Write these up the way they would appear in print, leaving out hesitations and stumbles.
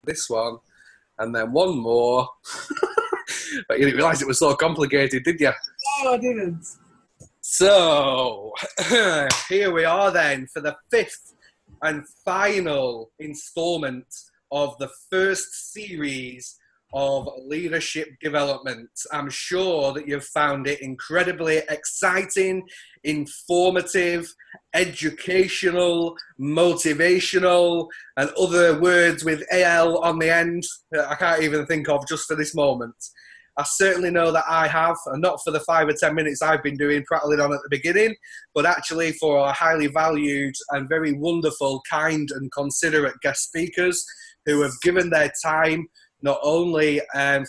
this one, and then one more. But you didn't realise it was so complicated, did you? No, I didn't. So, here we are then for the fifth and final instalment of the first series of leadership development. I'm sure that you've found it incredibly exciting, informative, educational, motivational, and other words with AL on the end that I can't even think of just for this moment. I certainly know that I have, and not for the 5 or 10 minutes I've been prattling on at the beginning, but actually for our highly valued and very wonderful, kind and considerate guest speakers who have given their time not only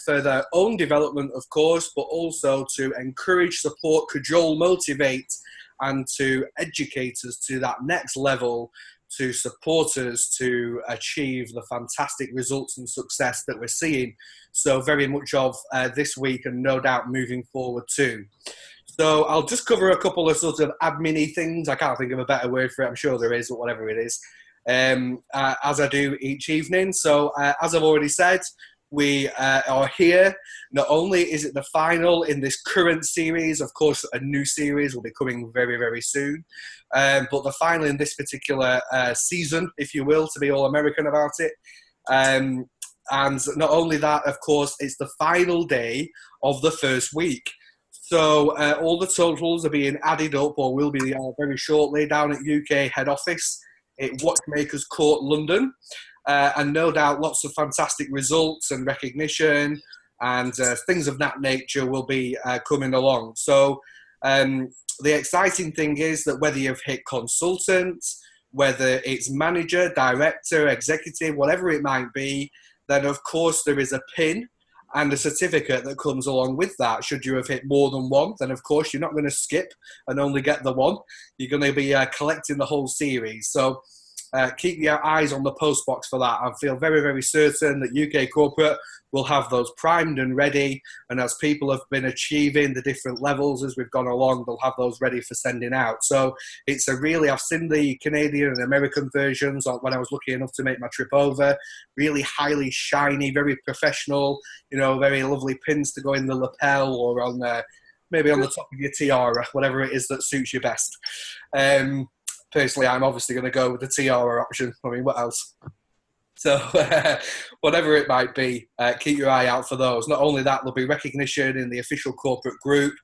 for their own development, of course, but also to encourage, support, cajole, motivate, and to educate us to that next level, to support us to achieve the fantastic results and success that we're seeing so very much of this week, and no doubt moving forward too. So I'll just cover a couple of sort of admin-y things. I can't think of a better word for it. I'm sure there is, but whatever it is, as I do each evening. So as I've already said, we are here. Not only is it the final in this current series, of course, a new series will be coming very, very soon, but the final in this particular season, if you will, to be all American about it. And not only that, of course, it's the final day of the first week. So all the totals are being added up, or will be very shortly, down at UK head office at Watchmakers Court, London. And no doubt lots of fantastic results and recognition and things of that nature will be coming along. So the exciting thing is that whether you've hit consultant, whether it's manager, director, executive, whatever it might be, then of course there is a pin and a certificate that comes along with that. Should you have hit more than one, then of course you're not going to skip and only get the one. You're going to be collecting the whole series. So keep your eyes on the post box for that. I feel very, very certain that UK Corporate will have those primed and ready. And as people have been achieving the different levels as we've gone along, they'll have those ready for sending out. So it's a really, I've seen the Canadian and American versions when I was lucky enough to make my trip over. Really highly shiny, very professional, you know, very lovely pins to go in the lapel or on maybe on the top of your tiara, whatever it is that suits you best. Personally, I'm obviously going to go with the tiara option. I mean, what else? So whatever it might be, keep your eye out for those. Not only that, there'll be recognition in the official corporate group.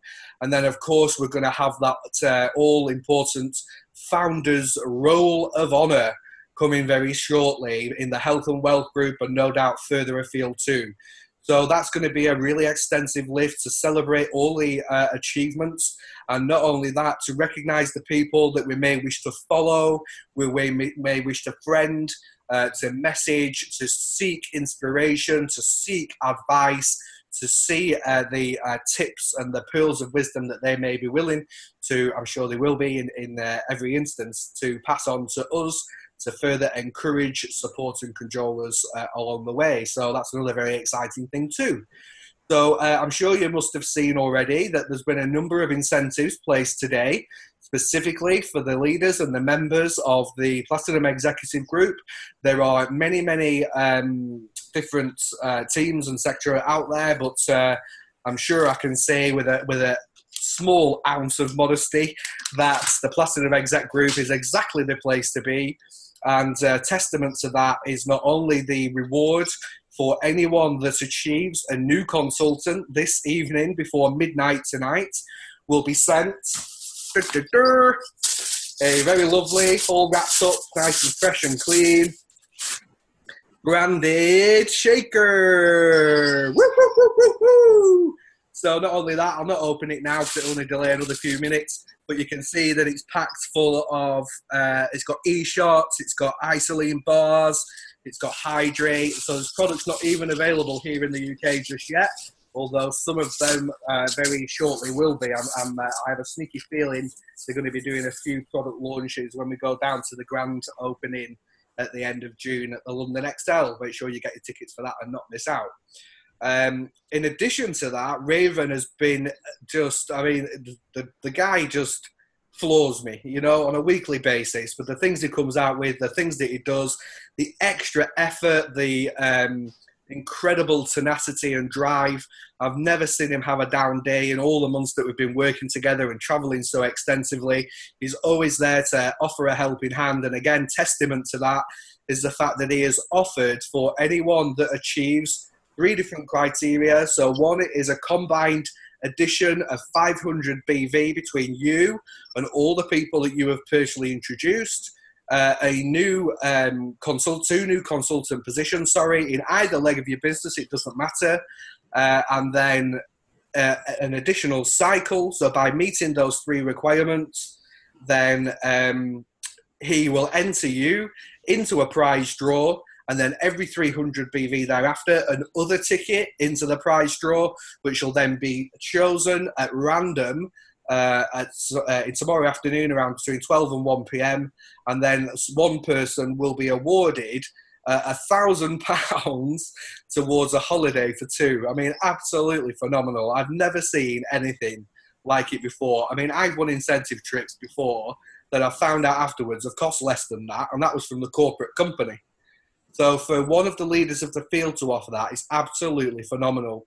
And then, of course, we're going to have that all-important Founders Roll of Honour coming very shortly in the health and wealth group, and no doubt further afield too. So that's going to be a really extensive lift to celebrate all the achievements, and not only that, to recognise the people that we may wish to follow, we may wish to friend, to message, to seek inspiration, to seek advice, to see the tips and the pearls of wisdom that they may be willing to, I'm sure they will be in every instance, to pass on to us, to further encourage, support and cajole us along the way. So that's another very exciting thing too. So I'm sure you must have seen already that there's been a number of incentives placed today, specifically for the leaders and the members of the Platinum Executive Group. There are many, many different teams and sector out there, but I'm sure I can say with a small ounce of modesty that the Platinum Exec Group is exactly the place to be. And testament to that is not only the reward for anyone that achieves a new consultant this evening before midnight tonight will be sent a very lovely, all wrapped up, nice and fresh and clean, branded shaker. Woo, woo, woo, woo, woo. So not only that, I'll not open it now because it'll only delay another few minutes, but you can see that it's packed full of, it's got e-shots, it's got isoline bars, it's got hydrate. So this product's not even available here in the UK just yet, although some of them very shortly will be. I have a sneaky feeling they're going to be doing a few product launches when we go down to the grand opening at the end of June at the London XL. Make sure you get your tickets for that and not miss out. In addition to that, Raven has been just, I mean, the guy just floors me, you know, on a weekly basis. But the things he comes out with, the things that he does, the extra effort, the incredible tenacity and drive. I've never seen him have a down day in all the months that we've been working together and traveling so extensively. He's always there to offer a helping hand. And again, testament to that is the fact that he has offered for anyone that achieves 3 different criteria. So one is a combined addition of 500 BV between you and all the people that you have personally introduced. Two new consultant positions, in either leg of your business, it doesn't matter. And then an additional cycle. So by meeting those 3 requirements, then he will enter you into a prize draw, and then every 300 BV thereafter, another ticket into the prize draw, which will then be chosen at random tomorrow afternoon around between 12 and 1 p.m. And then one person will be awarded £1,000 towards a holiday for 2. I mean, absolutely phenomenal. I've never seen anything like it before. I mean, I've won incentive trips before that I found out afterwards have cost less than that, and that was from the corporate company. So for one of the leaders of the field to offer that is absolutely phenomenal.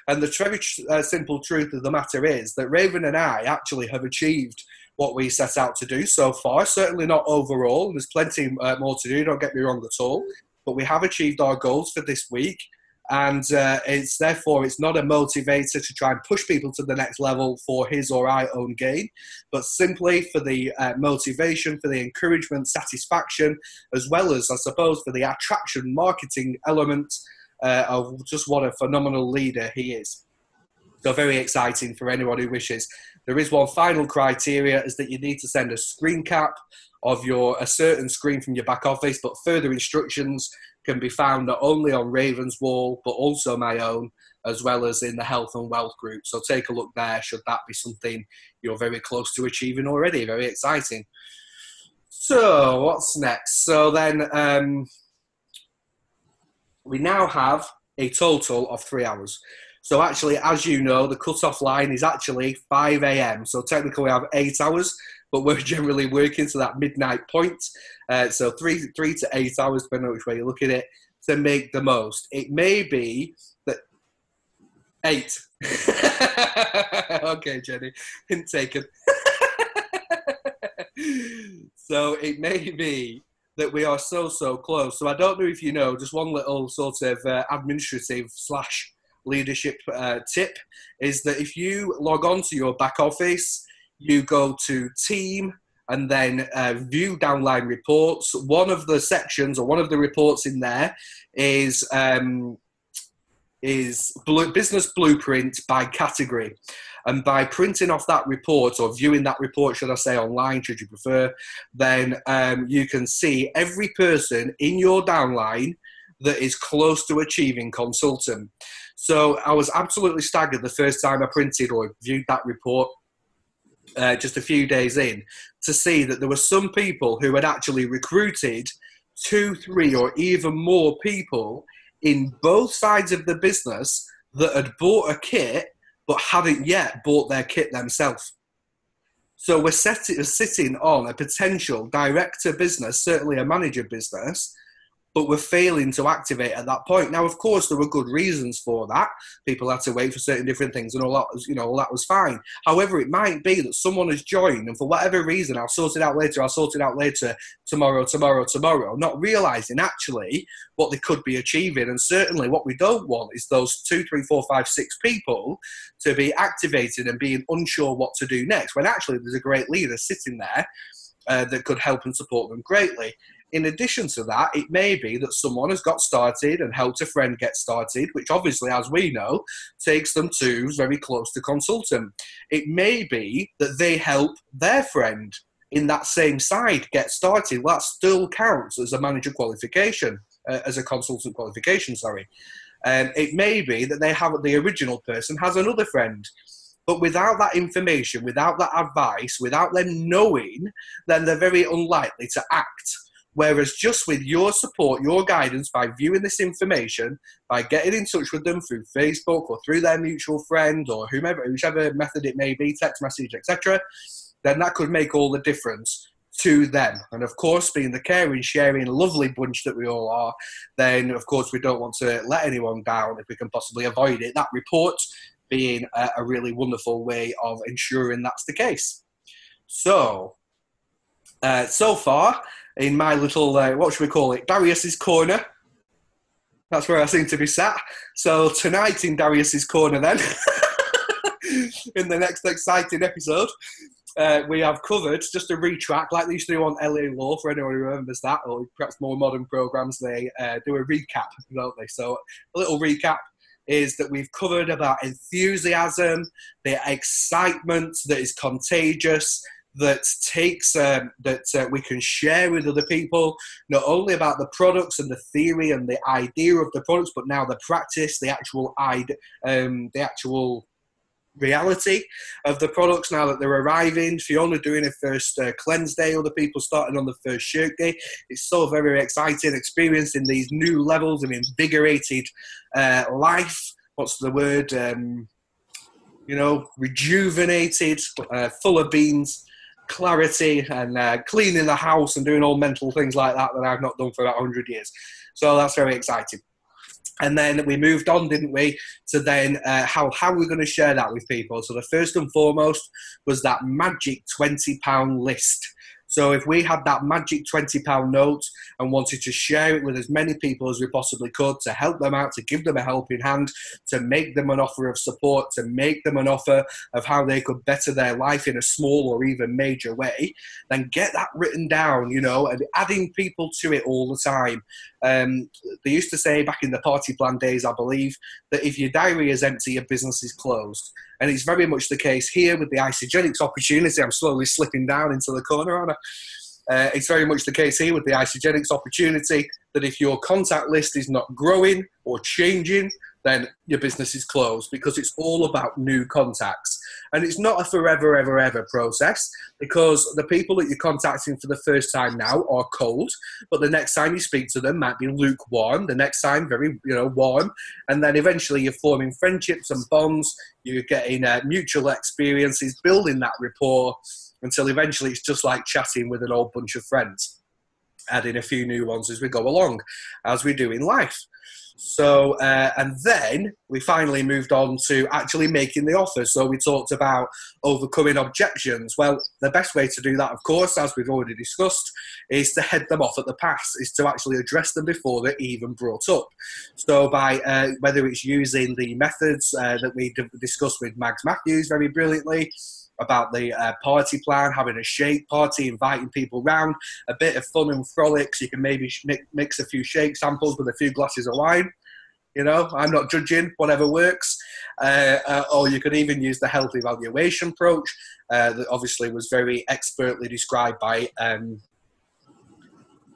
And the very simple truth of the matter is that Raven and I actually have achieved what we set out to do so far. Certainly not overall. There's plenty more to do, don't get me wrong at all. But we have achieved our goals for this week. And it's not a motivator to try and push people to the next level for his or our own gain, but simply for the motivation, for the encouragement, satisfaction, as well as, I suppose, for the attraction marketing element of just what a phenomenal leader he is. So very exciting for anyone who wishes. There is one final criteria, is that you need to send a screen cap of a certain screen from your back office, but further instructions can be found not only on Raven's wall, but also my own, as well as in the health and wealth group. So take a look there, should that be something you're very close to achieving already. Very exciting. So what's next? So then we now have a total of 3 hours. So actually, as you know, the cut-off line is actually 5 a.m. So technically we have 8 hours, but we're generally working to that midnight point. So 3 to 8 hours, depending on which way you look at it, to make the most. It may be that 8. Okay, Jenny, hint taken. So it may be that we are so close. So I don't know if you know, just one little sort of administrative / leadership tip is that if you log on to your back office, you go to team and then view downline reports. One of the sections or one of the reports in there is business blueprint by category. And by printing off that report, or viewing that report, should I say, online, should you prefer, then you can see every person in your downline that is close to achieving consultant. So I was absolutely staggered the first time I printed or viewed that report just a few days in, to see that there were some people who had actually recruited 2, 3, or even more people in both sides of the business that had bought a kit but hadn't yet bought their kit themselves. So we're sitting on a potential director business, certainly a manager business, but we're failing to activate at that point. Now, of course, there were good reasons for that. People had to wait for certain different things, and all that was fine. However, it might be that someone has joined, and for whatever reason, I'll sort it out later, tomorrow, not realising actually what they could be achieving. And certainly what we don't want is those 2, 3, 4, 5, 6 people to be activated and being unsure what to do next, when actually there's a great leader sitting there that could help and support them greatly. In addition to that, it may be that someone has got started and helped a friend get started, which obviously, as we know, takes them to very close to consultant. It may be that they help their friend in that same side get started. Well, that still counts as a manager qualification, as a consultant qualification, sorry. It may be that the original person has another friend. But without that information, without that advice, without them knowing, then they're very unlikely to act. Whereas just with your support, your guidance, by viewing this information, by getting in touch with them through Facebook or through their mutual friend or whichever method it may be, text message, etc., then that could make all the difference to them. And of course, being the caring, sharing, lovely bunch that we all are, then of course we don't want to let anyone down if we can possibly avoid it. That report being a really wonderful way of ensuring that's the case. So, so far in my little, what should we call it, Darius's Corner. That's where I seem to be sat. So tonight in Darius's Corner then, in the next exciting episode, we have covered, just a retrack, like they used to do on LA Law, for anyone who remembers that, or perhaps more modern programmes, they do a recap, don't they? So a little recap is that we've covered about enthusiasm, the excitement that is contagious, that takes that we can share with other people, not only about the products and the theory and the idea of the products, but now the practice, the actual reality of the products now that they're arriving. Fiona doing her first cleanse day, other people starting on the first shirk day. It's so very, very exciting, experiencing these new levels of invigorated life. What's the word? Rejuvenated, full of beans, clarity, and cleaning the house and doing all mental things like that I've not done for about 100 years. So that's very exciting. And then we moved on, didn't we, to then how we're going to share that with people. So the first and foremost was that magic £20 list. So if we had that magic £20 note and wanted to share it with as many people as we possibly could, to help them out, to give them a helping hand, to make them an offer of support, to make them an offer of how they could better their life in a small or even major way, then get that written down, and adding people to it all the time. They used to say back in the party plan days, I believe, that if your diary is empty, your business is closed. And it's very much the case here with the Isagenix opportunity. I'm slowly slipping down into the corner, aren't I? It's very much the case here with the Isagenix opportunity that if your contact list is not growing or changing, then your business is closed, because it's all about new contacts. And it's not a forever, ever, ever process, because the people that you're contacting for the first time now are cold, but the next time you speak to them might be lukewarm, the next time very, warm, and then eventually you're forming friendships and bonds, you're getting mutual experiences, building that rapport, until eventually it's just like chatting with an old bunch of friends, adding a few new ones as we go along, as we do in life. So, and then we finally moved on to actually making the offer. So we talked about overcoming objections. Well, the best way to do that, of course, as we've already discussed, is to head them off at the pass, is to actually address them before they're even brought up. So by whether it's using the methods that we discussed with Mags Matthews very brilliantly, about the party plan, having a shake party, inviting people round, a bit of fun and frolic, so you can maybe mix a few shake samples with a few glasses of wine. I'm not judging, whatever works. Or you could even use the health evaluation approach that obviously was very expertly described by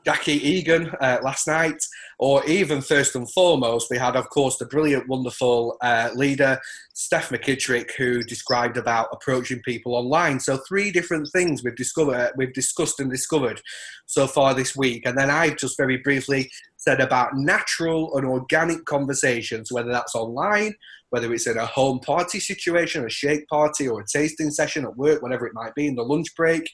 Jackie Egan last night. Or even first and foremost, we had, of course, the brilliant, wonderful leader, Steph McKittrick, who described about approaching people online. So 3 different things we've discussed and discovered so far this week. And then I've just very briefly said about natural and organic conversations, whether that's online, whether it's in a home party situation, a shake party, or a tasting session at work, whatever it might be, in the lunch break,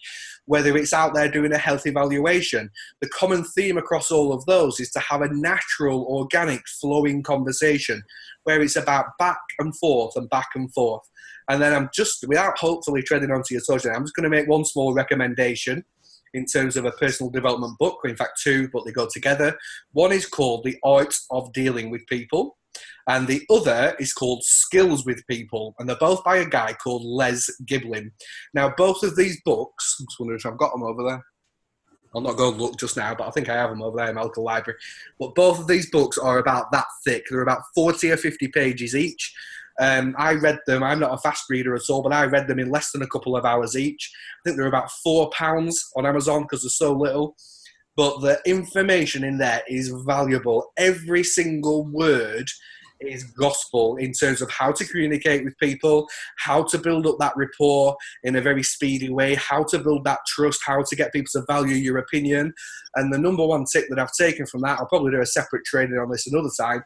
whether it's out there doing a health evaluation. The common theme across all of those is to have a natural, organic, flowing conversation where it's about back and forth and back and forth. And then I'm just, without hopefully treading onto your toes, I'm just going to make one small recommendation in terms of a personal development book. In fact, 2, but they go together. One is called The Art of Dealing with People, and the other is called Skills with People, and they're both by a guy called Les Giblin. Now, both of these books, I'm just wondering if I've got them over there. I'll not go look just now, but I think I have them over there in my local library. But both of these books are about that thick. They're about 40 or 50 pages each. I read them. I'm not a fast reader at all, but I read them in less than a couple of hours each. I think they're about £4 on Amazon because they're so little. But the information in there is valuable. Every single word is gospel in terms of how to communicate with people, how to build up that rapport in a very speedy way, how to build that trust, how to get people to value your opinion. And the number one tip that I've taken from that, I'll probably do a separate training on this another time,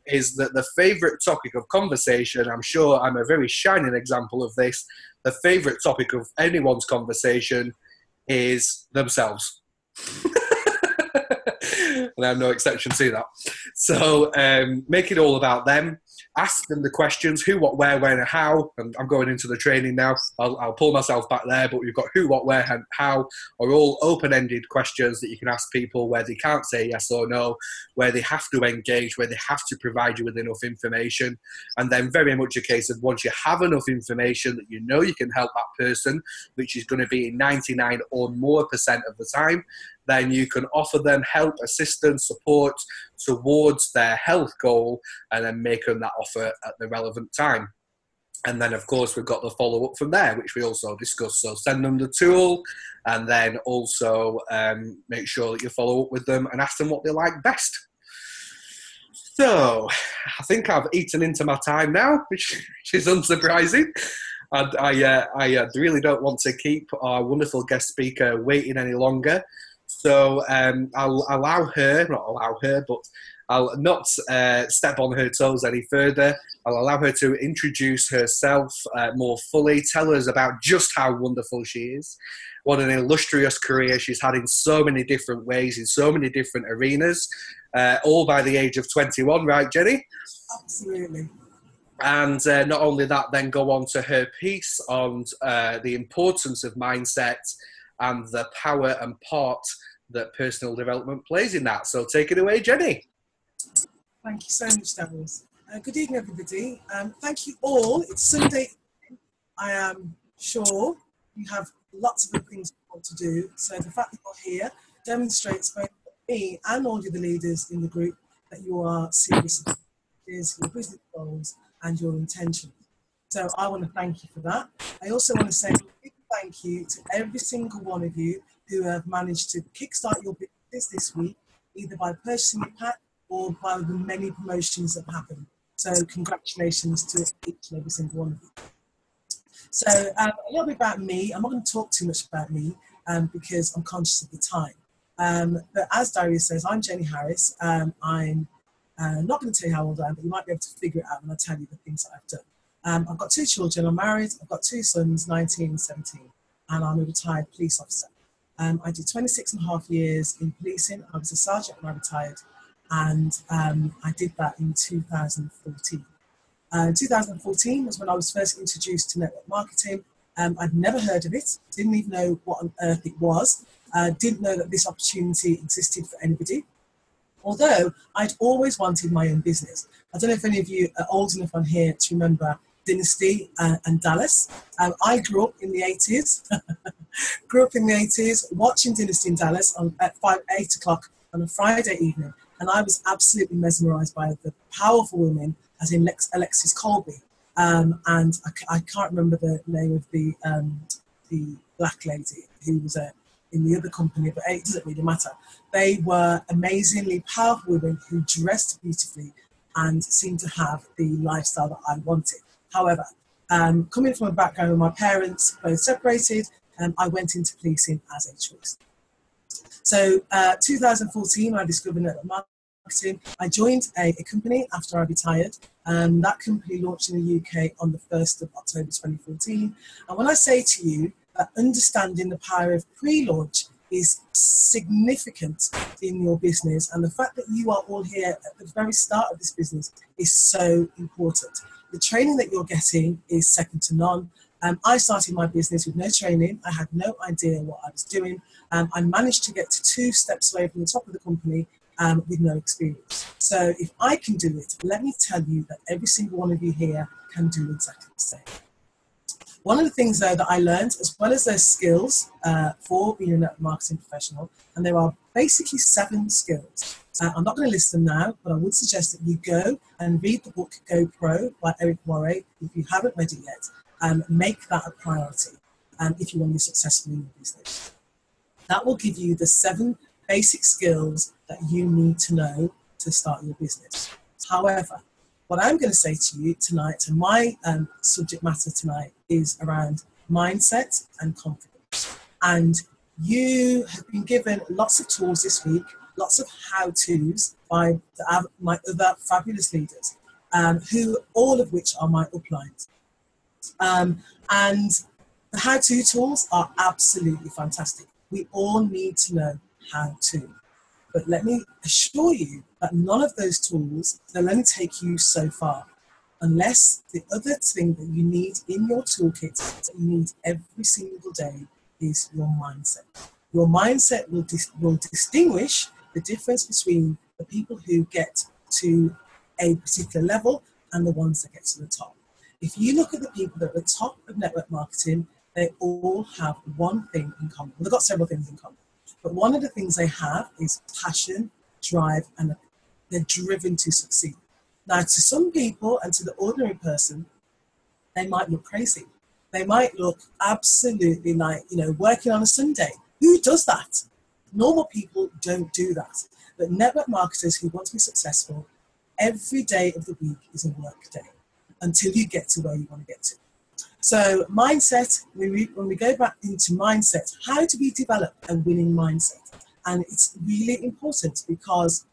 is that the favourite topic of conversation, I'm sure I'm a very shining example of this, the favourite topic of anyone's conversation is themselves. And I'm no exception to that. So make it all about them. Ask them the questions: who, what, where, when, and how. And I'm going into the training now. I'll pull myself back there, but we've got who, what, where, and how are all open-ended questions that you can ask people where they can't say yes or no, where they have to engage, where they have to provide you with enough information. And then very much a case of once you have enough information that you know you can help that person, which is going to be 99 or more % of the time, then you can offer them help, assistance, support towards their health goal, and then make them that offer at the relevant time. And then, of course, we've got the follow-up from there, which we also discussed. So send them the tool, and then also make sure that you follow up with them and ask them what they like best. So I think I've eaten into my time now, which is unsurprising. And I really don't want to keep our wonderful guest speaker waiting any longer. So I'll allow her, not allow her, but I'll not step on her toes any further. I'll allow her to introduce herself more fully, tell us about just how wonderful she is, what an illustrious career she's had in so many different ways, in so many different arenas, all by the age of 21, right, Jenny? Absolutely. And not only that, then go on to her piece on the importance of mindset and the power and part that personal development plays in that. So take it away, Jenny. Thank you so much, Darius. Good evening, everybody. Thank you all. It's Sunday evening. I am sure you have lots of other things you want to do. So the fact that you're here demonstrates both me and all of the leaders in the group that you are serious about your business goals and your intentions. So I want to thank you for that. I also want to say a big thank you to every single one of you who have managed to kickstart your business this week, either by purchasing a pack or by the many promotions that have happened. So congratulations to each and every single one of you. So a little bit about me. I'm not going to talk too much about me because I'm conscious of the time. But as Darius says, I'm Jenni Harris. I'm not going to tell you how old I am, but you might be able to figure it out when I tell you the things that I've done. I've got 2 children. I'm married. I've got 2 sons, 19 and 17, and I'm a retired police officer. I did 26 and a half years in policing. I was a sergeant when I retired, and I did that in 2014. 2014 was when I was first introduced to network marketing. I'd never heard of it, didn't even know what on earth it was, didn't know that this opportunity existed for anybody. Although I'd always wanted my own business. I don't know if any of you are old enough on here to remember Dynasty and Dallas. I grew up in the 80s, watching Dynasty in Dallas at 8 o'clock on a Friday evening. And I was absolutely mesmerised by the powerful women, as in Alexis Colby. And I can't remember the name of the black lady who was in the other company, but it doesn't really matter. They were amazingly powerful women who dressed beautifully and seemed to have the lifestyle that I wanted. However, coming from a background where my parents both separated, I went into policing as a choice. So 2014, I discovered network marketing. I joined a company after I retired. That company launched in the UK on the 1st of October 2014. And when I say to you that understanding the power of pre-launch is significant in your business, and the fact that you are all here at the very start of this business is so important. The training that you're getting is second to none. I started my business with no training. I had no idea what I was doing. I managed to get to 2 steps away from the top of the company with no experience. So if I can do it, let me tell you that every single one of you here can do exactly the same. One of the things, though, that I learned, as well as those skills for being a network marketing professional, and there are basically 7 skills. I'm not going to list them now, but I would suggest that you go and read the book Go Pro by Eric Worre. If you haven't read it yet, make that a priority if you want to be successful in your business. That will give you the 7 basic skills that you need to know to start your business. However, what I'm going to say to you tonight, and my subject matter tonight, is around mindset and confidence. And you have been given lots of tools this week, lots of how-tos by my other fabulous leaders, who all of which are my uplines. And the how-to tools are absolutely fantastic. We all need to know how to. But let me assure you that none of those tools will only take you so far, unless the other thing that you need in your toolkit that you need every single day is your mindset. Your mindset will distinguish the difference between the people who get to a particular level and the ones that get to the top. If you look at the people that are at the top of network marketing, they all have one thing in common. Well, they've got several things in common. But one of the things they have is passion, drive, and they're driven to succeed. Now, to some people and to the ordinary person, they might look crazy. They might look absolutely like, working on a Sunday. Who does that? Normal people don't do that. But network marketers who want to be successful, every day of the week is a work day until you get to where you want to get to. So mindset, when we go back into mindset, how do we develop a winning mindset? And it's really important because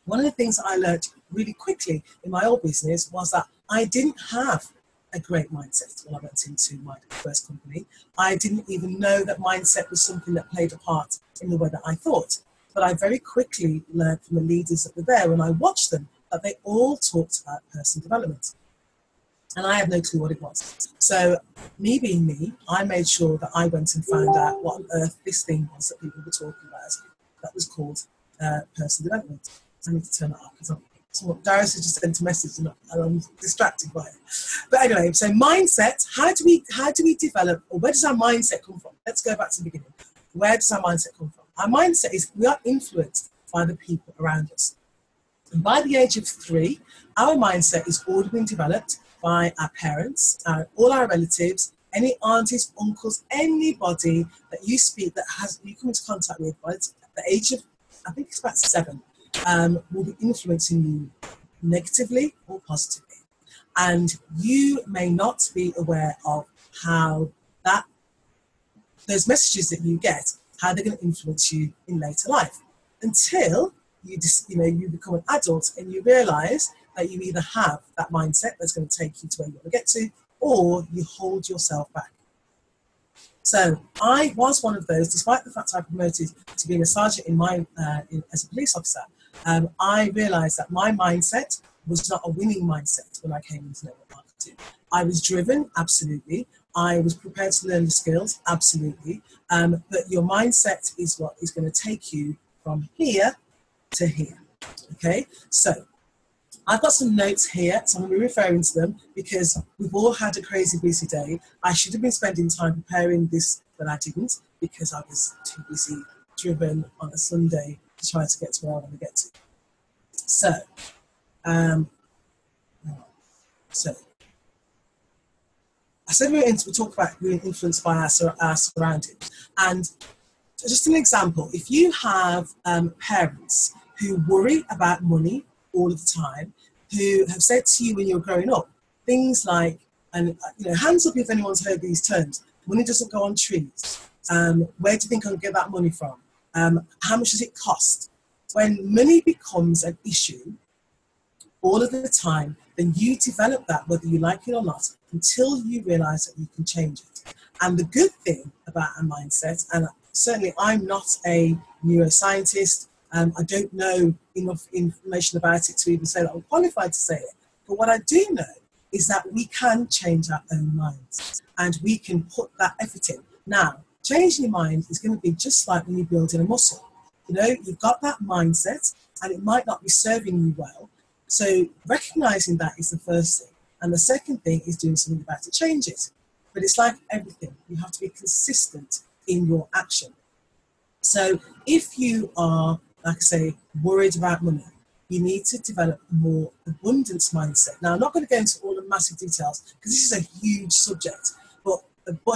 one of the things that I learned really quickly in my old business was that I didn't have a great mindset when I went into my first company. I didn't even know that mindset was something that played a part in the way that I thought. But I very quickly learned from the leaders that were there when I watched them that they all talked about personal development. And I had no clue what it was. So me being me, I made sure that I went and found out what on earth this thing was that people were talking about that was called personal development. I need to turn it off because Darius has just sent a message and I'm distracted by it. But anyway, so mindset, how do we develop, or where does our mindset come from? Let's go back to the beginning. Where does our mindset come from? Our mindset is we are influenced by the people around us. And by the age of 3, our mindset is already been developed by our parents, all our relatives, any aunties, uncles, anybody that you speak that you come into contact with by the age of, I think it's about 7, will be influencing you negatively or positively. And you may not be aware of how those messages that you get, how they're going to influence you in later life, until you become an adult and you realize that you either have that mindset that's going to take you to where you want to get to, or you hold yourself back. So I was one of those, despite the fact I promoted to being a sergeant as a police officer. I realized that my mindset was not a winning mindset when I came into network marketing. I was driven, absolutely. I was prepared to learn the skills, absolutely. But your mindset is what is going to take you from here to here. Okay, so I've got some notes here, so I'm going to be referring to them because we've all had a crazy busy day. I should have been spending time preparing this, but I didn't because I was too busy, driven on a Sunday to try to get to where I want to get to. So, I said we talk about being influenced by our surroundings. And just an example, if you have parents who worry about money all of the time, who have said to you when you're growing up, things like, hands up if anyone's heard these terms, money doesn't go on trees. Where do you think I'll get that money from? How much does it cost? When money becomes an issue all of the time, then you develop that whether you like it or not until you realize that you can change it. And the good thing about a mindset, and certainly I'm not a neuroscientist, I don't know enough information about it to even say that I'm qualified to say it. But what I do know is that we can change our own minds and we can put that effort in. Now, changing your mind is going to be just like when you're building a muscle. You've got that mindset and it might not be serving you well. So recognizing that is the first thing. And the second thing is doing something about it to change it. But it's like everything. You have to be consistent in your action. So if you are, like I say, worried about money, you need to develop a more abundance mindset. Now, I'm not going to go into all the massive details because this is a huge subject, but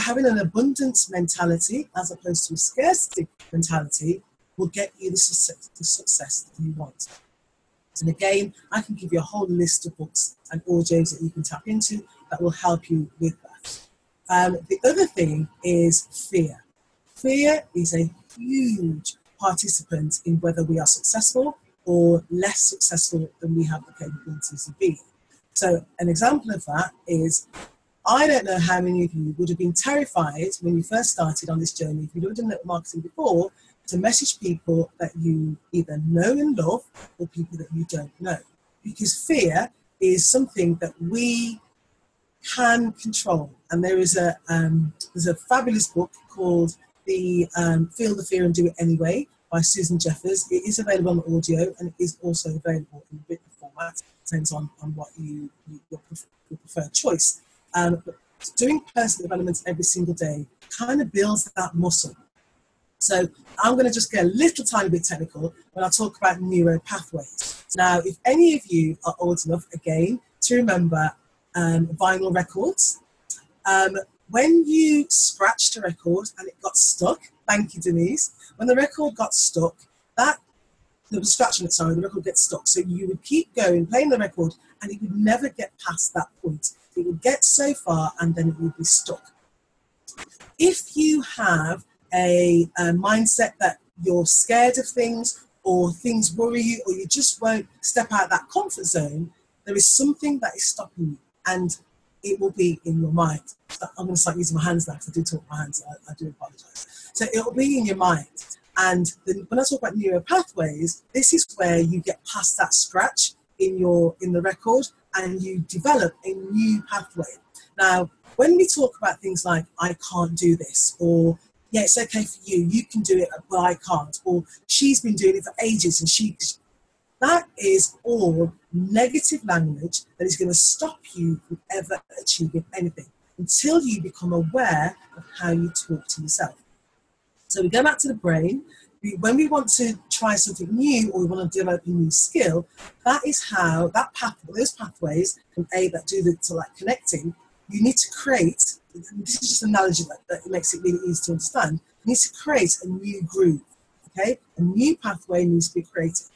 having an abundance mentality as opposed to a scarcity mentality will get you the success that you want. And again, I can give you a whole list of books and audios that you can tap into that will help you with that. The other thing is fear. Fear is a huge participant in whether we are successful or less successful than we have the capabilities of being. So an example of that is, I don't know how many of you would have been terrified when you first started on this journey, if you'd done network marketing before, to message people that you either know and love or people that you don't know. Because fear is something that we can control. And there's a fabulous book called Feel the Fear and Do It Anyway by Susan Jeffers. It is available on audio, and it is also available in written format. It depends on what your preferred choice. But doing personal development every single day kind of builds that muscle. So I'm going to just get a little tiny bit technical when I talk about neuro pathways. Now, if any of you are old enough, again, to remember vinyl records, when you scratched a record and it got stuck, thank you, Denise, when the record got stuck, the record gets stuck. So you would keep going, playing the record, and it would never get past that point. It would get so far and then it would be stuck. If you have a mindset that you're scared of things, or things worry you, or you just won't step out of that comfort zone, there is something that is stopping you, and it will be in your mind. I'm going to start using my hands now because I do talk with my hands. I do apologize. So it will be in your mind. And then when I talk about neuro pathways, this is where you get past that scratch in the record and you develop a new pathway. Now, when we talk about things like, I can't do this, or yeah, it's okay for you, you can do it, but I can't, or she's been doing it for ages and that is all negative language that is going to stop you from ever achieving anything until you become aware of how you talk to yourself. So we go back to the brain. When we want to try something new, or we want to develop a new skill, that is how those pathways from that do to like connecting. You need to create. This is just an analogy that makes it really easy to understand. You need to create a new groove. Okay, a new pathway needs to be created,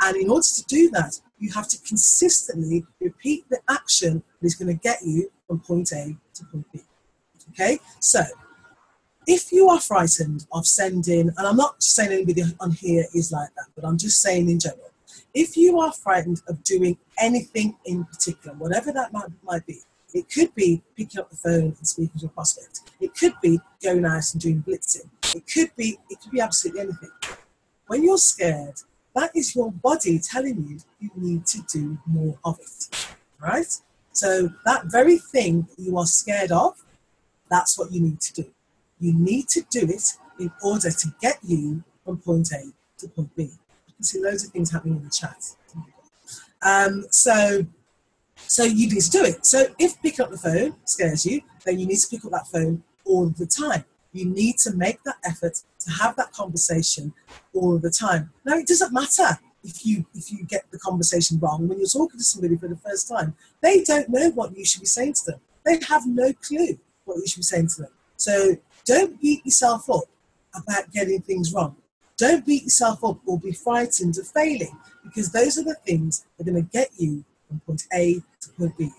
and in order to do that, you have to consistently repeat the action that is going to get you from point A to point B. Okay, so if you are frightened of sending, and I'm not saying anybody on here is like that, but I'm just saying in general, if you are frightened of doing anything in particular, whatever that might be, it could be picking up the phone and speaking to a prospect. It could be going out and doing blitzing. It could be absolutely anything. When you're scared, that is your body telling you you need to do more of it, right? So that very thing you are scared of, that's what you need to do. You need to do it in order to get you from point A to point B. You can see loads of things happening in the chat. So you need to do it. So if picking up the phone scares you, then you need to pick up that phone all the time. You need to make that effort to have that conversation all the time. Now, it doesn't matter if you get the conversation wrong. When you're talking to somebody for the first time, they don't know what you should be saying to them. They have no clue what you should be saying to them. So don't beat yourself up about getting things wrong. Don't beat yourself up or be frightened of failing, because those are the things that are going to get you from point A to point B.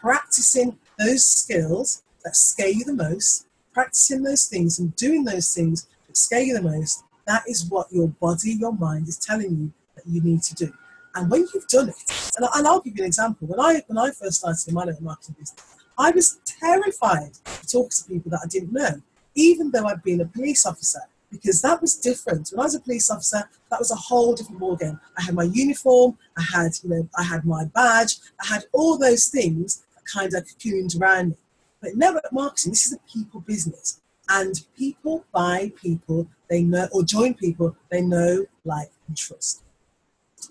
Practicing those skills that scare you the most, practicing those things and doing those things that scare you the most, that is what your body, your mind is telling you that you need to do. And when you've done it, and I'll give you an example. When I first started in my network marketing business, I was terrified to talk to people that I didn't know, even though I'd been a police officer, because that was different. When I was a police officer, that was a whole different ballgame. I had my uniform, I had my badge, I had all those things that kind of cocooned around me. But network marketing, this is a people business, and people buy people they know, or join people they know, like, and trust.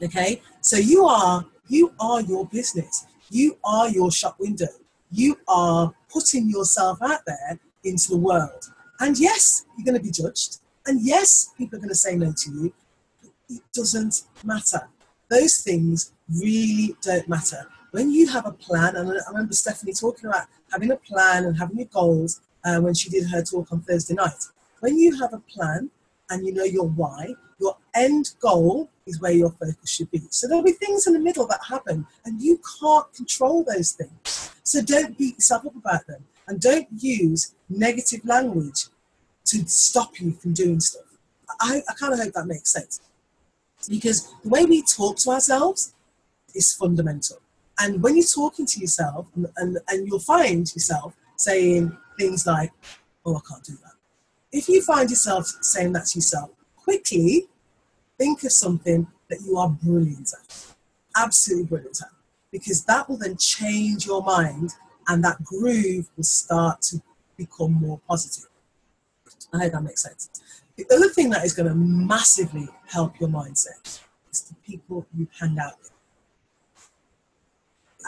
Okay, so you are your business. You are your shop window. You are putting yourself out there into the world. And yes, you're going to be judged. And yes, people are going to say no to you. But it doesn't matter. Those things really don't matter. When you have a plan, and I remember Stephanie talking about having a plan and having your goals when she did her talk on Thursday night. When you have a plan and you know your why, your end goal is where your focus should be. So there'll be things in the middle that happen, and you can't control those things. So don't beat yourself up about them, and don't use negative language to stop you from doing stuff. I kind of hope that makes sense. Because the way we talk to ourselves is fundamental. And when you're talking to yourself, and you'll find yourself saying things like, oh, I can't do that. If you find yourself saying that to yourself, quickly think of something that you are brilliant at, absolutely brilliant at, because that will then change your mind and that groove will start to become more positive. I hope that makes sense. The other thing that is going to massively help your mindset is the people you hang out with.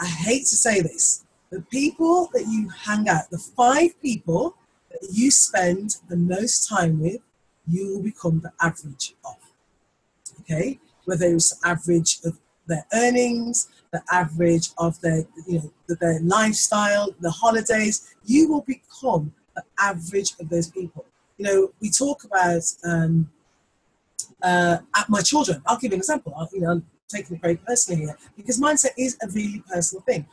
I hate to say this, the people that you hang out, the 5 people that you spend the most time with, you will become the average of. Okay? Whether it's the average of their earnings, the average of their, their lifestyle, the holidays, you will become the average of those people. We talk about my children. I'll give you an example. I'm taking it very personally here because mindset is a really personal thing.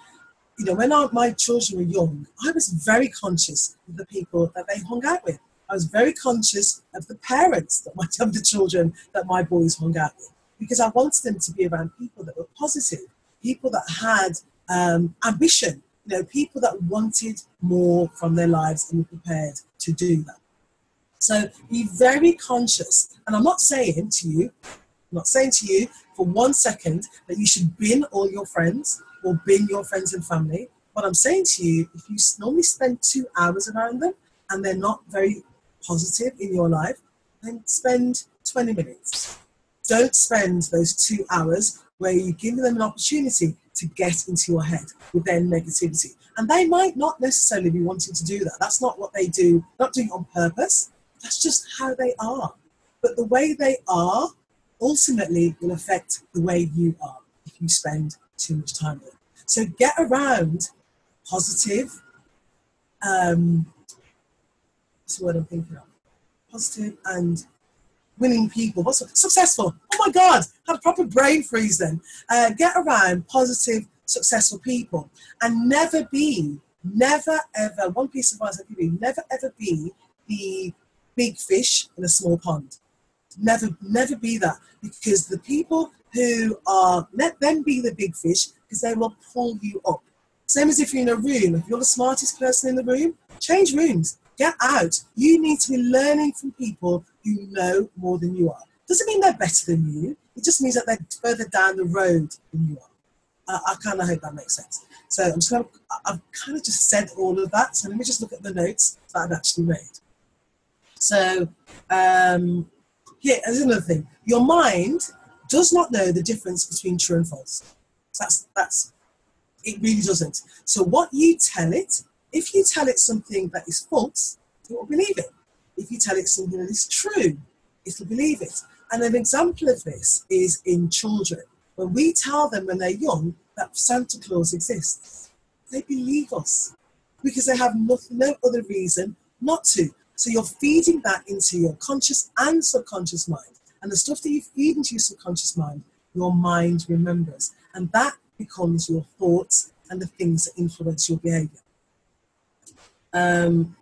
When my children were young, I was very conscious of the people that they hung out with. I was very conscious of the parents of the children that my boys hung out with, because I wanted them to be around people that were positive, people that had ambition, people that wanted more from their lives and were prepared to do that. So be very conscious. And I'm not saying to you for 1 second that you should bin all your friends or bin your friends and family. What I'm saying to you, if you normally spend 2 hours around them and they're not very positive in your life, then spend 20 minutes. Don't spend those 2 hours where you give them an opportunity to get into your head with their negativity. And they might not necessarily be wanting to do that. That's not what they do, not doing it on purpose. That's just how they are. But the way they are ultimately will affect the way you are if you spend too much time with them. So get around positive, what's the word I'm thinking of? Positive and winning people. What's successful? Oh my God, had a proper brain freeze then. Get around positive, successful people and never ever, one piece of advice I give you, never ever be the big fish in a small pond. Never be that, because the people who are, let them be the big fish because they will pull you up. Same as if you're in a room, if you're the smartest person in the room, change rooms, get out. You need to be learning from people who know more than you are. Doesn't mean they're better than you, it just means that they're further down the road than you are. I kind of hope that makes sense. So I've kind of just said all of that, so let me just look at the notes that I've actually made. So, here's another thing. Your mind does not know the difference between true and false. It really doesn't. So what you tell it, if you tell it something that is false, it will believe it. If you tell it something that is true, it will believe it. And an example of this is in children. When we tell them when they're young that Santa Claus exists, they believe us because they have no other reason not to. So you're feeding that into your conscious and subconscious mind. And the stuff that you feed into your subconscious mind, your mind remembers. And that becomes your thoughts and the things that influence your behavior.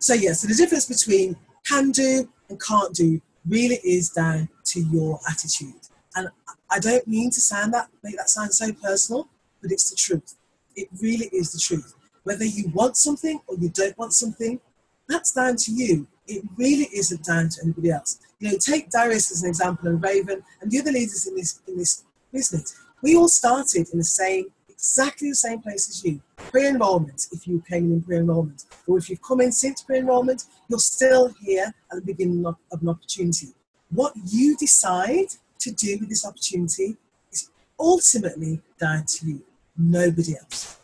So the difference between can do and can't do really is down to your attitude. And I don't mean to make that sound so personal, but it's the truth. It really is the truth. Whether you want something or you don't want something, that's down to you. It really isn't down to anybody else. Take Darius as an example, and Raven and the other leaders in this business. We all started in exactly the same place as you. Pre-enrollment, if you came in pre-enrollment, or if you've come in since pre-enrollment, you're still here at the beginning of an opportunity. What you decide to do with this opportunity is ultimately down to you, nobody else.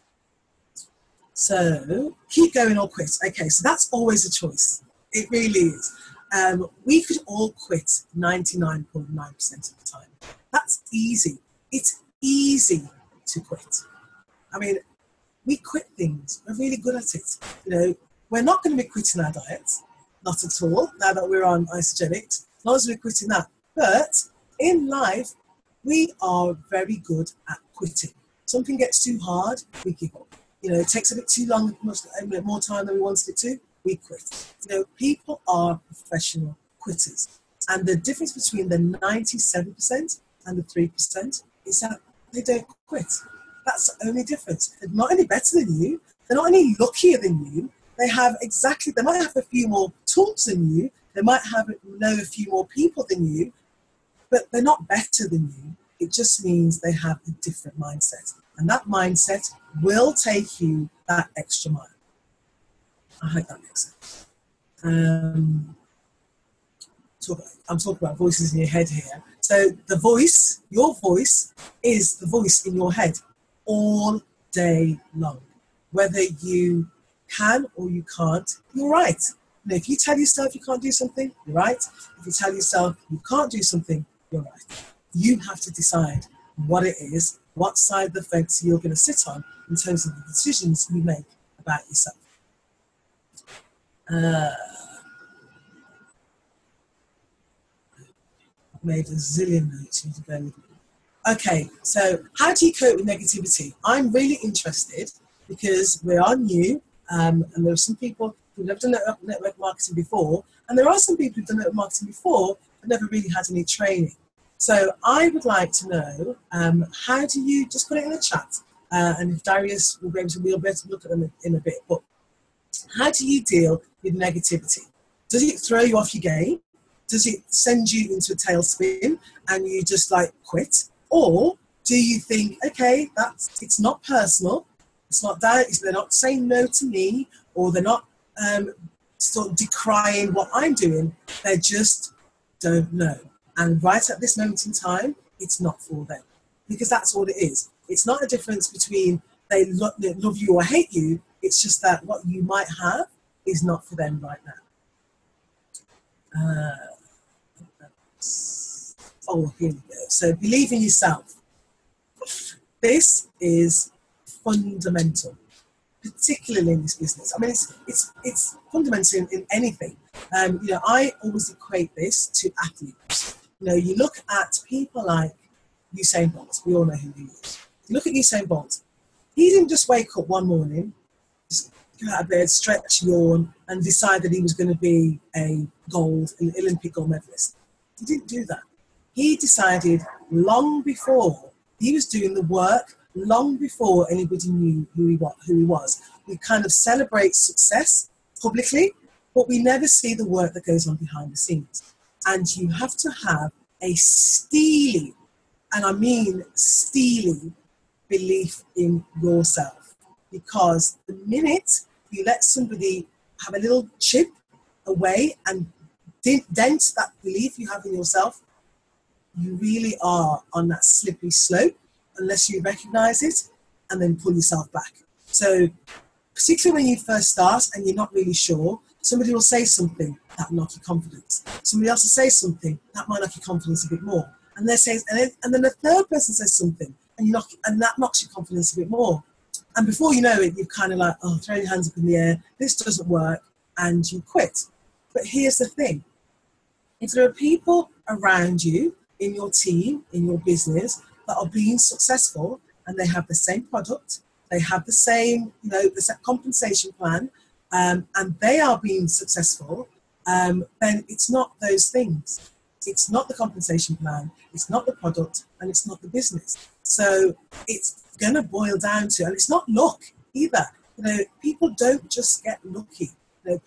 So keep going or quit. Okay, so that's always a choice. It really is. We could all quit 99.9% of the time. That's easy. It's easy to quit. I mean, we quit things. We're really good at it. We're not going to be quitting our diets, not at all, now that we're on isogenics, as long as we're quitting that. But in life, we are very good at quitting. Something gets too hard, we give up. It takes a bit too long, more time than we wanted it to, we quit. People are professional quitters. And the difference between the 97% and the 3% is that they don't quit. That's the only difference. They're not any better than you. They're not any luckier than you. They might have a few more tools than you. They might know a few more people than you, but they're not better than you. It just means they have a different mindset. And that mindset will take you that extra mile. I hope that makes sense. I'm talking about voices in your head here. So your voice is the voice in your head all day long. Whether you can or you can't, you're right. And if you tell yourself you can't do something, you're right. If you tell yourself you can't do something, you're right. You have to decide what it is, what side of the fence you're going to sit on in terms of the decisions you make about yourself. I've made a zillion notes. You need to bear with me. Okay, so how do you cope with negativity? I'm really interested because we are new, and there are some people who've never done network marketing before, and there are some people who've done network marketing before but never really had any training. So I would like to know, how do you, just put it in the chat, and if Darius will be able to, we'll be able to look at them in a bit, but how do you deal with negativity? Does it throw you off your game? Does it send you into a tailspin and you just like quit? Or do you think, okay, it's not personal, it's not that, they're not saying no to me, or they're not sort of decrying what I'm doing, they just don't know. And right at this moment in time, it's not for them. Because that's all it is. It's not a difference between they love you or hate you, it's just that what you might have is not for them right now. Here we go. So believe in yourself. This is fundamental, particularly in this business. I mean, it's fundamental in anything. I always equate this to athletes. You look at people like Usain Bolt. We all know who he is. You look at Usain Bolt. He didn't just wake up one morning, just get out of bed, stretch, yawn, and decide that he was going to be an Olympic gold medalist. He didn't do that. He decided long before he was doing the work, long before anybody knew who he was. We kind of celebrate success publicly, but we never see the work that goes on behind the scenes. And you have to have a steely, and I mean steely, belief in yourself. Because the minute you let somebody have a little chip away and dent that belief you have in yourself, you really are on that slippery slope unless you recognize it and then pull yourself back. So particularly when you first start and you're not really sure, somebody will say something that will knock your confidence. Somebody else will say something that might knock your confidence a bit more. And then the third person says something and that knocks your confidence a bit more. And before you know it, you've kind of like, throw your hands up in the air, this doesn't work, and you quit. But here's the thing. If there are people around you, in your team, in your business, that are being successful and they have the same product, they have the same, the same compensation plan, and they are being successful, then it's not those things. It's not the compensation plan, it's not the product, and it's not the business. So it's going to boil down to, and it's not luck either. People don't just get lucky.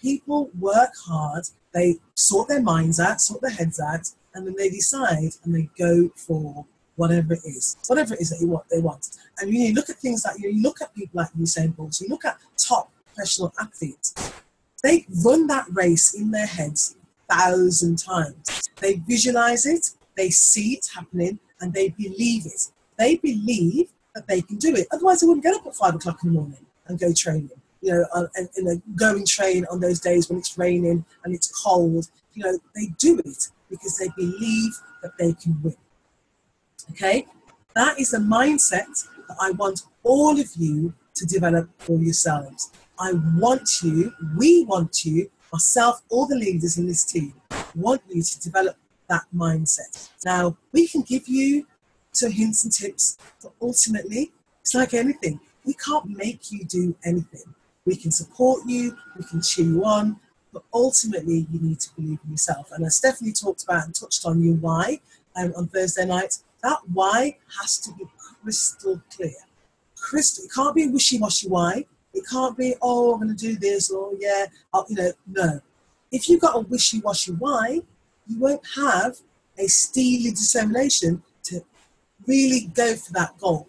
People work hard, they sort their minds out, sort their heads out, and then they decide and they go for whatever it is that they want. And when you look at things like, you look at people like Usain Bolt, you look at top professional athletes, they run that race in their heads 1,000 times. They visualize it, they see it happening, and they believe it. They believe that they can do it. Otherwise, they wouldn't get up at 5 o'clock in the morning and go training. And go and train on those days when it's raining and it's cold. They do it because they believe that they can win. Okay? That is the mindset that I want all of you to develop for yourselves. We want you, myself, all the leaders in this team, want you to develop that mindset. Now, we can give you some hints and tips, but ultimately, it's like anything. We can't make you do anything. We can support you, we can cheer you on, but ultimately you need to believe in yourself. And as Stephanie talked about and touched on your why on Thursday night, that why has to be crystal clear. Crystal. It can't be a wishy-washy why. It can't be, oh, I'm going to do this, or yeah, no. If you've got a wishy-washy why, you won't have a steely determination to really go for that goal.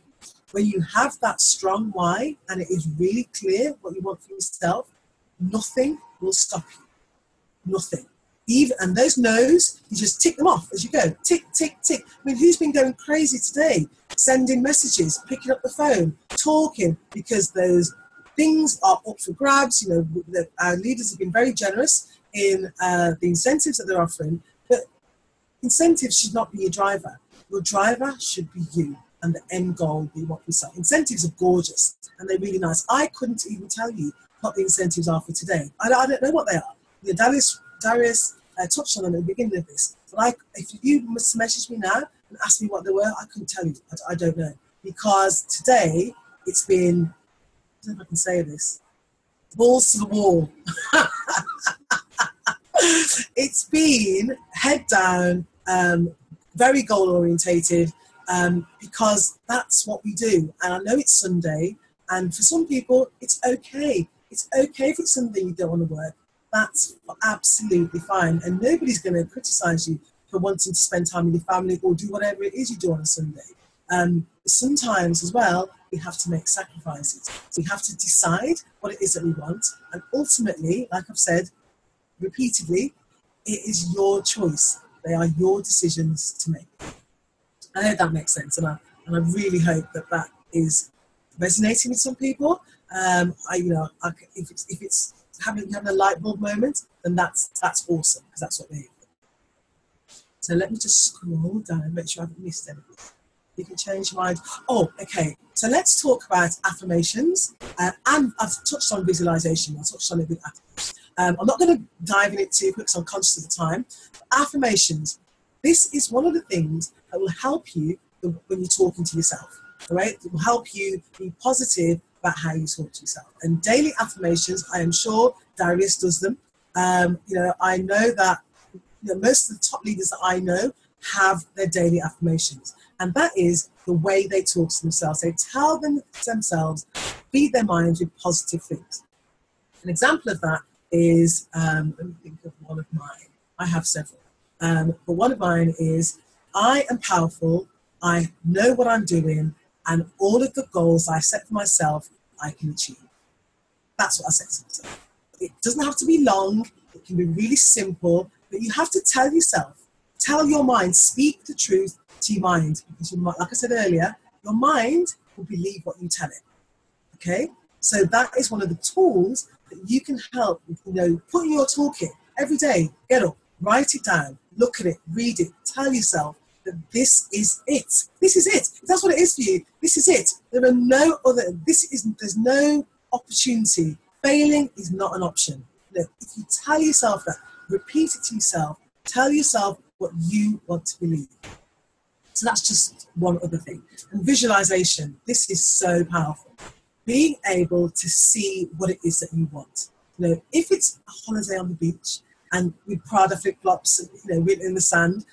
When you have that strong why, and it is really clear what you want for yourself, nothing will stop you. Nothing. And those no's, you just tick them off as you go. Tick, tick, tick. I mean, who's been going crazy today? Sending messages, picking up the phone, talking, because those things are up for grabs. You know, our leaders have been very generous in the incentives that they're offering, but incentives should not be your driver. Your driver should be you and the end goal be what we sell. Incentives are gorgeous and they're really nice. I couldn't even tell you what the incentives are for today. I don't know what they are. You know, Darius touched on them at the beginning of this. But if you must message me now and ask me what they were, I couldn't tell you. I don't know. Because today it's been, I don't know if I can say this, balls to the wall. It's been head down, very goal orientated, because that's what we do. And I know it's Sunday, and for some people, it's okay. It's okay if it's Sunday you don't want to work. That's absolutely fine. And nobody's going to criticize you for wanting to spend time with your family or do whatever it is you do on a Sunday. Sometimes as well, we have to make sacrifices. We have to decide what it is that we want. And ultimately, like I've said repeatedly, it is your choice. They are your decisions to make. I hope that makes sense. And I really hope that is resonating with some people. If it's having a light bulb moment, then that's awesome, because that's what we're here for. So let me just scroll down and make sure I haven't missed anything. You can change your mind. Oh, okay. So let's talk about affirmations. And I've touched on visualization. I touched on it with affirmations. I'm not going to dive in it too quick because I'm conscious of the time. Affirmations. This is one of the things that will help you when you're talking to yourself. All right? It will help you be positive about how you talk to yourself. And daily affirmations, I am sure Darius does them. I know that most of the top leaders that I know have their daily affirmations. And that is the way they talk to themselves. They tell themselves, feed their minds with positive things. An example of that is, let me think of one of mine. I have several. But one of mine is, I am powerful, I know what I'm doing, and all of the goals I set for myself, I can achieve. That's what I set for myself. It doesn't have to be long, it can be really simple, but you have to tell yourself, tell your mind, speak the truth to your mind. Because like I said earlier, your mind will believe what you tell it. Okay? So that is one of the tools that you can help, put in your toolkit every day. Get up, write it down, look at it, read it, tell yourself that this is it. This is it. If that's what it is for you, this is it. There are no other, there's no opportunity. Failing is not an option. If you tell yourself that, repeat it to yourself, tell yourself what you want to believe. So that's just one other thing. And visualization, this is so powerful. Being able to see what it is that you want. If it's a holiday on the beach and with Prada flip-flops, written in the sand,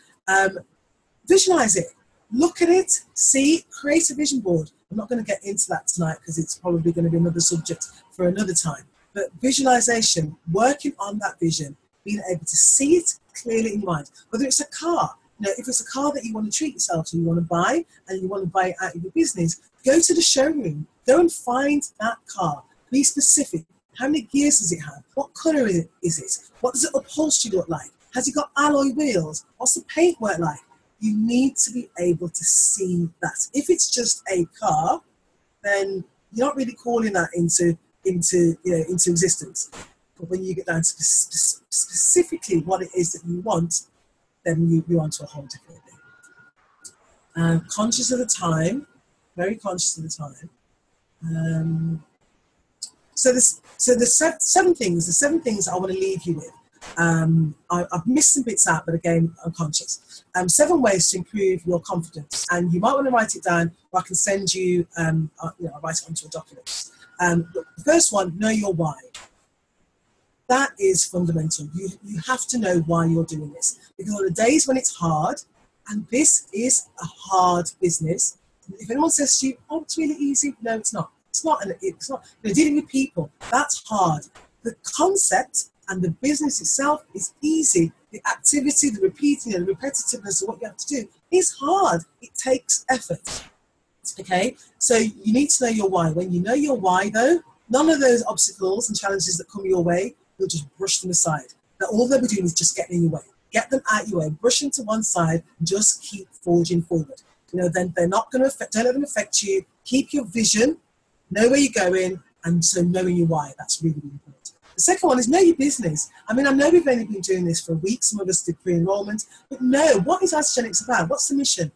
visualize it. Look at it, see, create a vision board. I'm not going to get into that tonight because it's probably going to be another subject for another time. But visualization, working on that vision, being able to see it clearly in your mind. Whether it's a car, if it's a car that you want to treat yourself to, you want to buy, and you want to buy it out of your business, go to the showroom. Go and find that car. Be specific. How many gears does it have? What colour is it? What does the upholstery look like? Has it got alloy wheels? What's the paintwork like? You need to be able to see that. If it's just a car, then you're not really calling that into existence. But when you get down to specifically what it is that you want, then you're onto a whole different thing. Conscious of the time, very conscious of the time. So the seven things I want to leave you with. I've missed some bits out, but again, I'm conscious. 7 ways to improve your confidence, and you might want to write it down, or I can send you. I'll write it onto a document. The first one: know your why. That is fundamental. You have to know why you're doing this, because on the days when it's hard And this is a hard business. If anyone says to you, oh, it's really easy, no, it's not. It's not. It's not. You're dealing with people. That's hard. The concept and the business itself is easy. The activity, the repeating and the repetitiveness of what you have to do is hard. It takes effort. Okay? So you need to know your why. When you know your why, though, none of those obstacles and challenges that come your way, you'll just brush them aside. That all they'll be doing is just getting in your way. Get them out your way. Brush them to one side and just keep forging forward. You know, then they're not going to affect, don't let them affect you. Keep your vision, know where you're going, and so knowing your why. That's really, really important. The second one is know your business. I mean, I know we've only been doing this for a week. Some of us did pre-enrollment. But know, what is Isagenix about? What's the mission?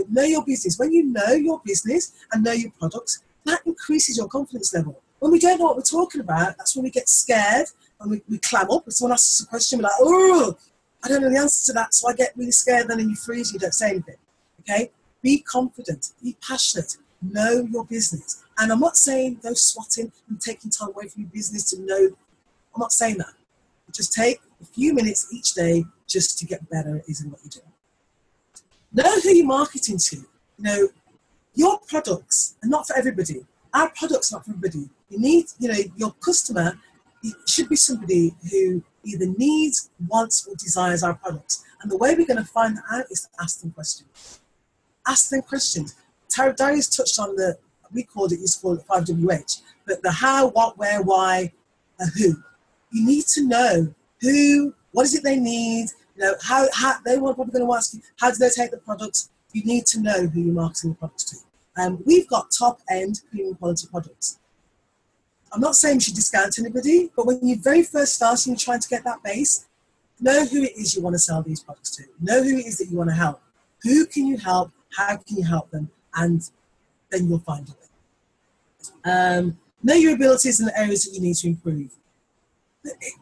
Know your business. When you know your business and know your products, that increases your confidence level. When we don't know what we're talking about, that's when we get scared and we clam up. If someone asks us a question, we're like, oh, I don't know the answer to that. So I get really scared, then you freeze, you don't say anything. Okay? Be confident, be passionate, know your business. And I'm not saying go swatting and taking time away from your business to know. I'm not saying that. Just take a few minutes each day just to get better at what you do. Know who you're marketing to. You know, your products are not for everybody. Our products are not for everybody. You need, your customer should be somebody who either needs, wants, or desires our products. And the way we're going to find that out is to ask them questions. Ask them questions. Darius touched on we used to call it 5WH, but the how, what, where, why, who. You need to know who, what is it they need, how they want, probably going to ask you, how do they take the products? You need to know who you're marketing the products to. We've got top-end premium quality products. I'm not saying you should discount anybody, but when you're very first starting, you're trying to get that base, know who it is you want to sell these products to. Know who it is that you want to help. Who can you help? How can you help them? And then you'll find a way. Know your abilities and the areas that you need to improve. It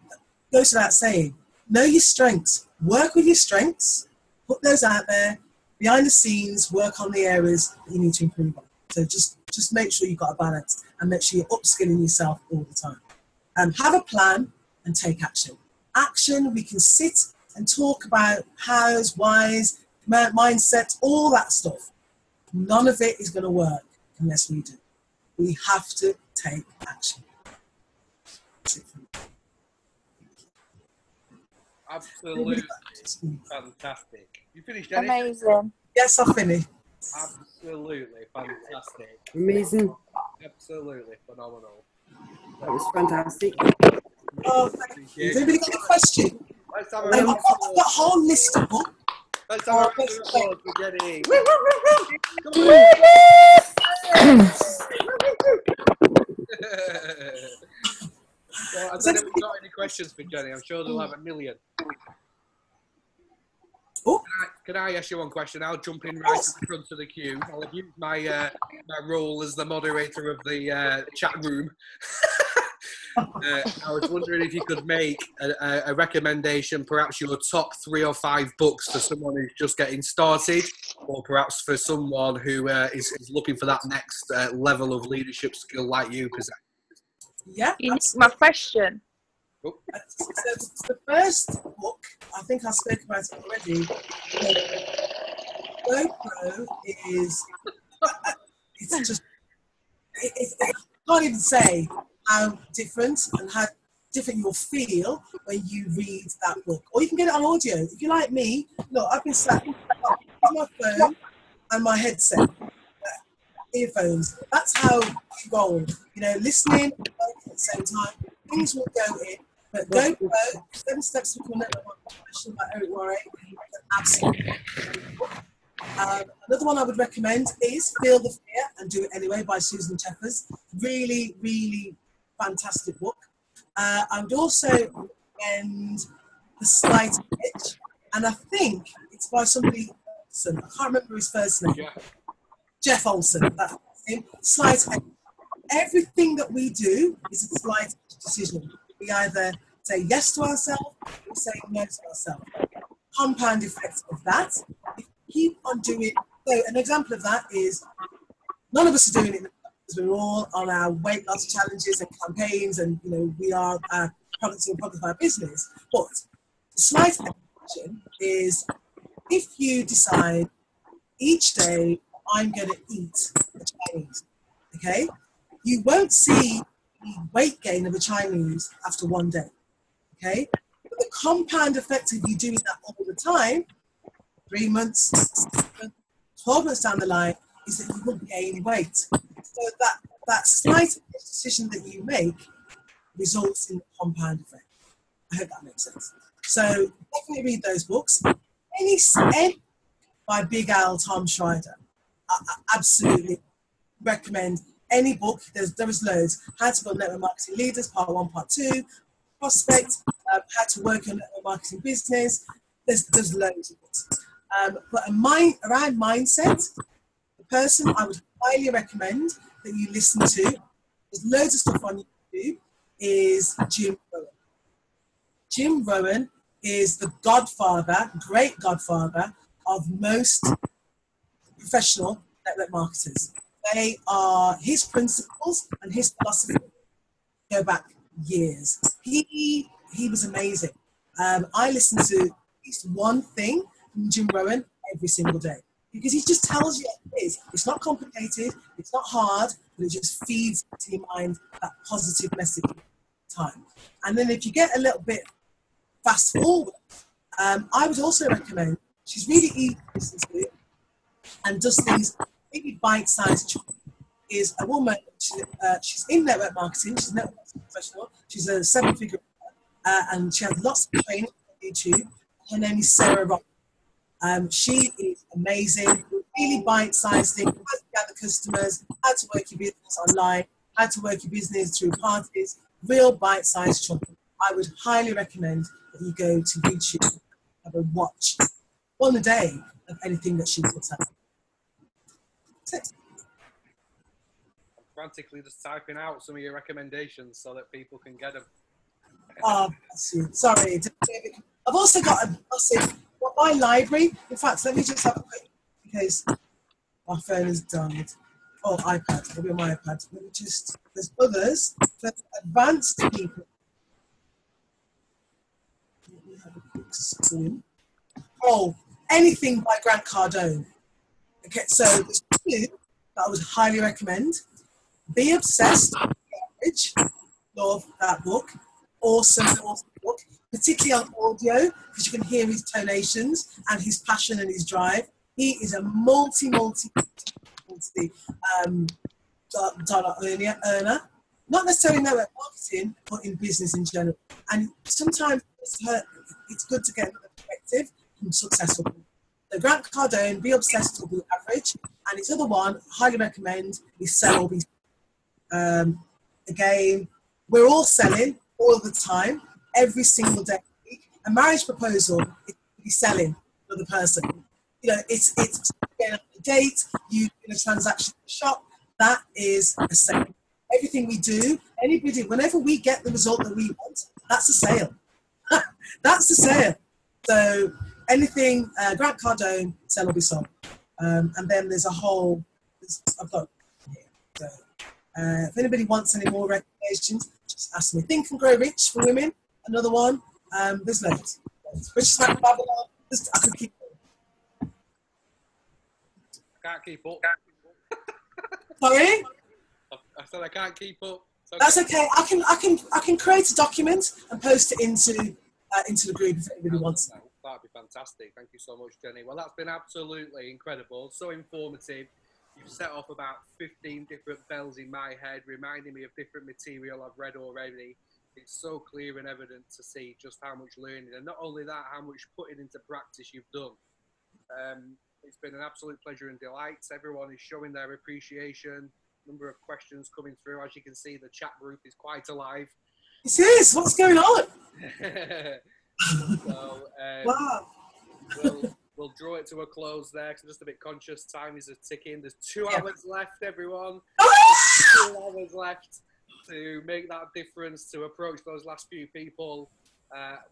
goes without saying. Know your strengths. Work with your strengths. Put those out there. Behind the scenes, work on the areas that you need to improve on. So just make sure you've got a balance and make sure you're upskilling yourself all the time. Have a plan and take action. Action, we can sit and talk about hows, whys, mindset, all that stuff. None of it is going to work unless we do. We have to take action. That's it for me. Absolutely fantastic. You finished, Jenny? Amazing. Yes, I finished. Absolutely fantastic. Amazing. Absolutely phenomenal. That was fantastic. Oh, thank you. Has anybody got a question? Let's have a I've got a whole list of books. Let's have a round of applause for Jenny. So, I don't know if we've got any questions for Jenny. I'm sure they'll have a million. Oh. Can I ask you one question? I'll jump in right to the front of the queue. I'll have used my role as the moderator of the chat room. I was wondering if you could make a recommendation, perhaps your top 3 or 5 books for someone who's just getting started, or perhaps for someone who is looking for that next level of leadership skill like you possess. Yeah, You need my question. So the first book, I think I spoke about it already. GoPro is, it's just, I can't even say how different and how different you'll feel when you read that book. Or you can get it on audio. If you're like me, look, I've been sat with my phone and my headset, earphones. That's how you roll. Listening at the same time. Things will go in. But GoPro, 7 Steps to Becoming a Professional by Eric Warren, absolutely. Another one I would recommend is Feel the Fear and Do It Anyway by Susan Teffers. Really, really fantastic book. I would also recommend The Slight Edge, and I think it's by somebody, I can't remember his first name. Jeff Olson, that's him. Slight Edge. Everything that we do is a slight decision. We either say yes to ourselves or say no to ourselves. Compound effect of that, if we keep on doing. So an example of that is none of us are doing it because we're all on our weight loss challenges and campaigns, and we are products and product of our business. But the slight action is if you decide each day I'm going to eat a Chinese, okay, you won't see the weight gain of a Chinese after one day, okay? But the compound effect of you doing that all the time, 3 months, 6 months, 12 months down the line, is that you will gain weight. So that slight decision that you make results in the compound effect. I hope that makes sense. So definitely read those books. Any by Big Al, Tom Schreider. I absolutely recommend any book. There is loads. How to Build Network Marketing Leaders, Part 1, Part 2. Prospect, how to work on network marketing business. There's loads of books. But around mindset, the person I would highly recommend that you listen to, there's loads of stuff on YouTube, is Jim Rohn. Jim Rohn is the godfather, great godfather of most professional network marketers. They are his principles and his philosophy go back years. He was amazing. I listen to at least one thing from Jim Rohn every single day because he just tells you what it is. It's not complicated, it's not hard, but it just feeds into your mind that positive message all the time. And then if you get a little bit fast forward, I would also recommend, she's really easy to listen to and does things maybe bite-sized. Is a woman, she's in network marketing, she's a network marketing professional, she's a 7-figure and she has lots of training on YouTube. Her name is Sarah Rock. She is amazing, really bite-sized things, how to gather customers, how to work your business online, how to work your business through parties, real bite-sized chunk. I would highly recommend that you go to YouTube and have a watch one a day of anything that she puts out. That's it. Frantically just typing out some of your recommendations so that people can get them. Oh, sorry. I've also got a massive, my library. In fact, let me just have a quick, because my phone has died. Oh, iPad. Maybe on my iPad. Let me just, there's others for advanced people. Let me have a quick screen. Oh, anything by Grant Cardone. Okay, so there's two that I would highly recommend. Be Obsessed with the Average. Love that book. Awesome book, particularly on audio, because you can hear his tonations and his passion and his drive. He is a multi dollar earner, not necessarily network marketing, but in business in general. And sometimes it's good to get another perspective from successful people. So Grant Cardone, Be Obsessed with the Average, and his other one, highly recommend, is Sell or Be. Again, we're all selling all the time, every single day. A marriage proposal is to be selling another person. You know, it's getting on a date, you in a transaction in the shop, that is a sale. Everything we do, anybody, whenever we get the result that we want, that's a sale. That's a sale. So anything, Grant Cardone, Sell or Be Sold. And then there's a whole, I've got here. So, if anybody wants any more recommendations, just ask me. Think and Grow Rich for women, another one. There's loads. Rich Smack Babylon. I could keep going. I can't keep up. Sorry? I said I can't keep up. Okay. That's okay. I can create a document and post it into the group if anybody wants. That'd be fantastic. Thank you so much, Jenny. Well, that's been absolutely incredible. So informative. You've set off about 15 different bells in my head, reminding me of different material I've read already. It's so clear and evident to see just how much learning, and not only that, how much putting into practice you've done. It's been an absolute pleasure and delight. Everyone is showing their appreciation. Number of questions coming through. As you can see, the chat group is quite alive. It is. What's going on? So, wow. We'll draw it to a close there because I'm just a bit conscious. Time is ticking. There's 2 hours left, everyone. 2 hours left to make that difference, to approach those last few people.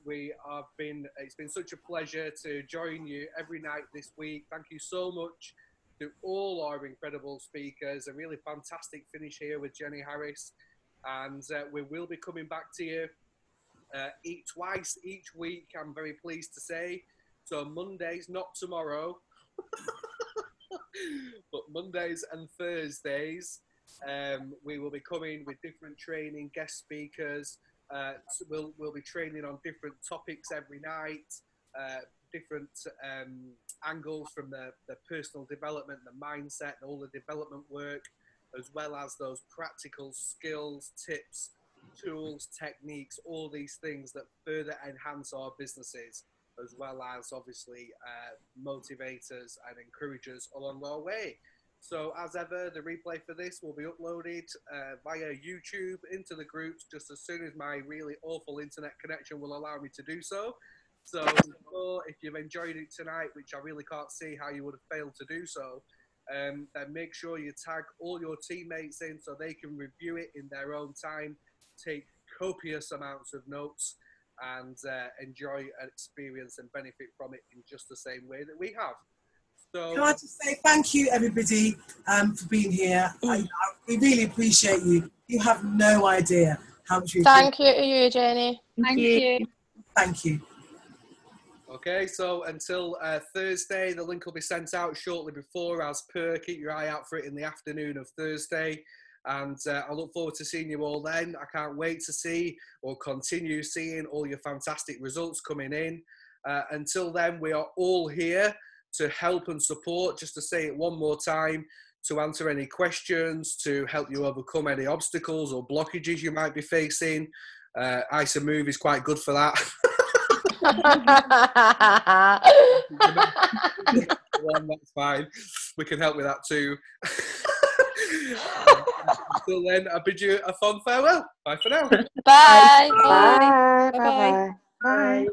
It's been such a pleasure to join you every night this week. Thank you so much to all our incredible speakers. A really fantastic finish here with Jenni Harris. And we will be coming back to you twice each week, I'm very pleased to say. So Mondays, not tomorrow, but Mondays and Thursdays, we will be coming with different training, guest speakers. So we'll be training on different topics every night, different angles from the personal development, the mindset, and all the development work, as well as those practical skills, tips, tools, techniques, all these things that further enhance our businesses, as well as obviously motivators and encouragers along our way. So as ever, the replay for this will be uploaded via YouTube into the groups just as soon as my really awful internet connection will allow me to do so. So if you've enjoyed it tonight, which I really can't see how you would have failed to do so, then make sure you tag all your teammates in so they can review it in their own time, take copious amounts of notes, and enjoy and experience and benefit from it in just the same way that we have. So, can I just say thank you, everybody, for being here. We really appreciate you. You have no idea how much we Thank you to you, Jenny. Thank you. Thank you. okay, so until Thursday, the link will be sent out shortly before, as per. Keep your eye out for it in the afternoon of Thursday. And I look forward to seeing you all then. I can't wait to see or continue seeing all your fantastic results coming in. Until then, we are all here to help and support, just to say it one more time, to answer any questions, to help you overcome any obstacles or blockages you might be facing. Ice and Move is quite good for that. That's fine. We can help with that too. Until then, I bid you a fond farewell. Bye for now. Bye. Bye. Bye-bye. Bye.